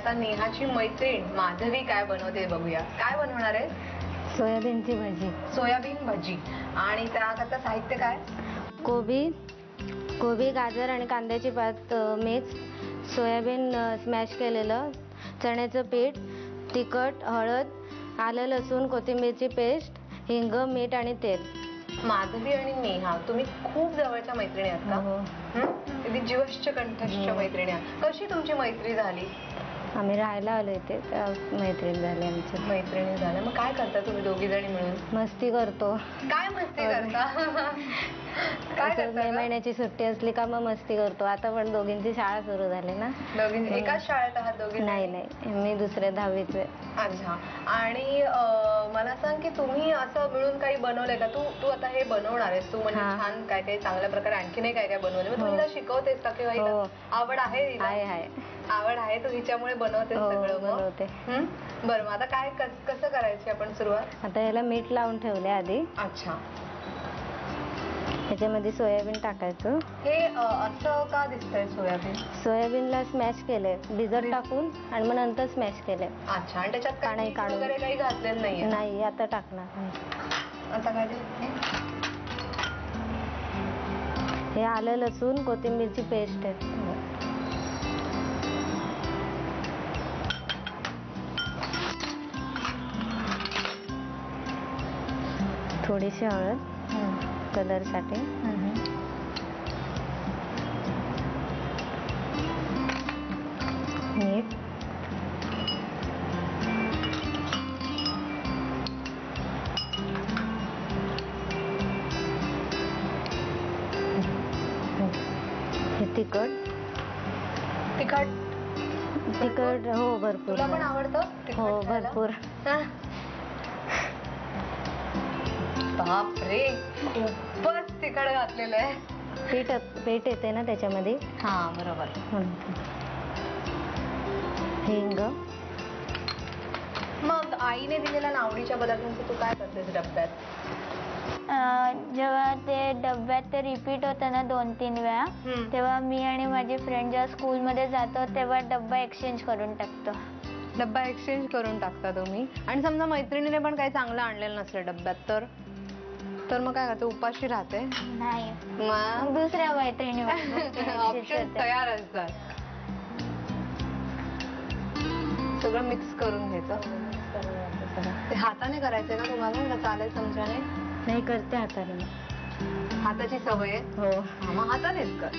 आता नेहाची मैत्रीण माधवी काय बनवते बघूया. काय बनवणार आहे? सोयाबीनची भाजी. सोयाबीन भजी. आणि त्याकरता साहित्य काय? कोबी, गाजर आणि कांद्याची पात मिक्स, सोयाबीन स्मॅश केलेलं, चण्याचं पीठ, तिखट, हळद, आलं लसूण कोथिंबीरची पेस्ट, हिंग, मीठ आणि तेल. माधवी आणि नेहा तुम्ही खूप जवळच्या मैत्रिणी आहात का? अगदी जीवश्च कंठस्थ मैत्रिणी आहात. कशी तुमची मैत्री झाली? आम्ही राहायला आलो इथे, मैत्रीण झाली आमची. मैत्रिणी झाल्या. मग काय करता तुम्ही दोघी जणी मिळून? मस्ती करतो. काय मस्ती करता? काय मे महिन्याची सुट्टी असली का मग मस्ती करतो. आता पण दोघींची शाळा सुरू झाली ना. दोघी एकाच शाळेत आहात दोघी? नाही, मी दुसऱ्या 10वीचे. अच्छा. आणि मला सांग की तुम्ही असं मिळून काही बनवलंय का? तू आता हे बनवणार आहेस तू, म्हणजे छान काय काय चांगल्या प्रकारे आणखीनही काय काय बनवले. मग तू हिला शिकवतेस का किंवा आवड आहे? आवड आहे, तू हिच्यामुळे बनवतेस सगळं? बनवते. बरं, मग आता काय कसं करायची आपण सुरुवात? आता याला मीठ लावून ठेवले आधी. अच्छा. ह्याच्यामध्ये सोयाबीन टाकायचं. हे असं का दिसतंय सोयाबीन? सोयाबीनला स्मॅश केलंय भिजत टाकून आणि मग नंतर स्मॅश केलंय. अच्छा. आणि त्याच्यात पाणी वगैरे काही घातलेलं नाहीये? नाही, आता टाकणार. आता काय? हे आलं लसूण कोथिंबीरची पेस्ट आहे. थोडीशी हळद कलरसाठी, मीठ, तिखट. हो, भरपूर. तुला पण आवडतं? हो, भरपूर. बापरे, खूपच तिखट घातलेलं आहे. पेट येते ना त्याच्यामध्ये. हा, बरोबर. हिंग. मग आईने दिलेल्या नावडीच्या पदार्थांचं तू काय करतेस डब्यात? जेव्हा ते डब्यात ते रिपीट होतं ना 2-3 वेळा, तेव्हा मी आणि माझी फ्रेंड जेव्हा स्कूलमध्ये जातो तेव्हा डब्बा एक्सचेंज करून टाकतो. डब्बा एक्सचेंज करून टाकता तुम्ही? आणि समजा मैत्रिणीने पण काही चांगलं आणलेलं नसेल डब्यात तर मग काय करते? उपाशी राहते? नाही, मग दुसऱ्या मैत्रिणी ऑप्शन तयार असतात. सगळं मिक्स करून घ्यायचं. ते हाताने करायचंय ना तुम्हाला? चालेल चमच्याने? नाही, करते हाताने. हाताची सवय आहे? हो. मग हातानेच कर.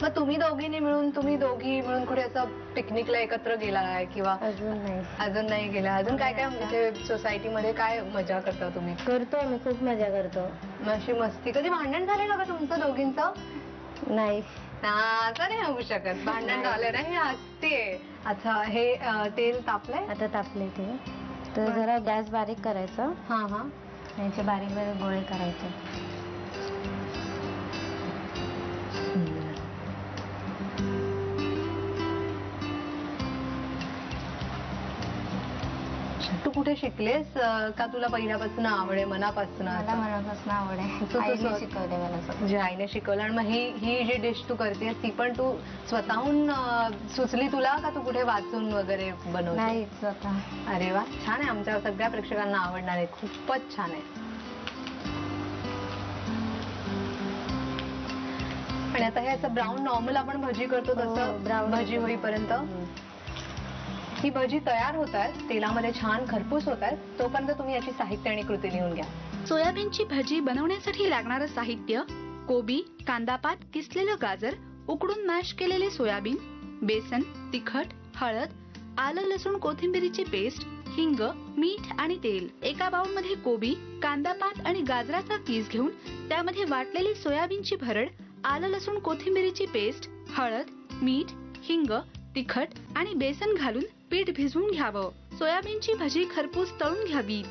मग तुम्ही दोघी मिळून कुठे असं पिकनिकला एकत्र गेला आहे किंवा? अजून नाही गेला. अजून काय काय म्हणजे सोसायटीमध्ये काय मजा करता तुम्ही? करतो आम्ही, खूप मजा करतो. अशी मस्ती. कधी भांडण झालेलं का तुमचं दोघींचं? नाही. असं नाही होऊ शकत. भांडण झालं ना, हे हसतेय. अच्छा. हे तेल तापलंय? आता तापले ते. तर जरा गॅस बारीक करायचं. याचे बारीक बारीक गोळे करायचे. तू कुठे शिकलेस का तुला पहिल्यापासून आवड आहे, मनापासून? मला मनापासून आवड आहे. आईने शिकवले मला सगळं. म्हणजे आईने शिकवलं. आणि मग ही जी डिश तू करतेस ती पण तू स्वतःहून सुचली तुला का तू कुठे वाचून वगैरे बनवली? नाही, स्वतः. अरे वा, छान आहे. आमच्या सगळ्या प्रेक्षकांना आवडणार आहे. खूपच छान आहे. आणि आता हे असं ब्राऊन नॉर्मल आपण भजी करतो तसं ब्राऊन भजी होईपर्यंत ही भजी तयार होत आहे. तेलामध्ये छान खरपूस होत आहे. तोपर्यंत तुम्ही याची साहित्य आणि कृती लिहून घ्या. सोयाबीनची भजी बनवण्यासाठी लागणारं साहित्य: कोबी, कांदापात, किसलेलं गाजर, उकडून मॅश केलेले सोयाबीन, बेसन, तिखट, हळद, आलं लसूण कोथिंबीरीची पेस्ट, हिंग, मीठ आणि तेल. एका बाउलमध्ये कोबी, कांदापात आणि गाजराचा किस घेऊन त्यामध्ये वाटलेली सोयाबीनची भरड, आलं लसूण कोथिंबीरीची पेस्ट, हळद, मीठ, हिंग, तिखट आणि बेसन घालून पीठ भिजवून घ्यावं. सोयाबीनची भजी खरपूस तळून घ्यावी.